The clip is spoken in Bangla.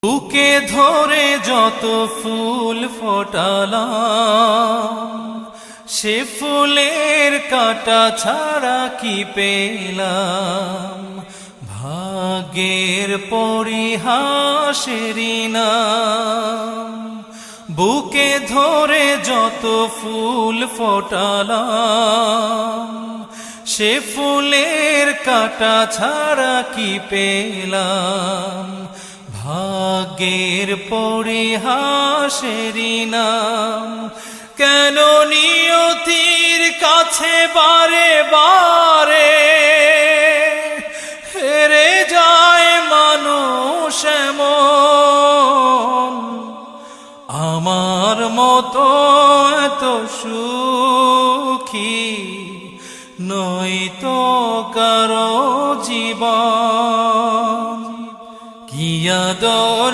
বুকে ধরে যত ফুল ফোটালাম, সে ফুলের কাঁটা ছাড়া কি পেলাম। ভাগ্যের পরিহাসেরই নাম। বুকে ধরে যত ফুল ফোটালাম, সে ফুলের কাঁটা ছাড়া কি পেলাম। ভাগ্যের পরিহাসেরই নাম। কেন নিয়তির কাছে বারে বারে হেরে যায় মানুষ এমন। আমার মতো এত সুখী নয়তো কারো জীবন। কি আদর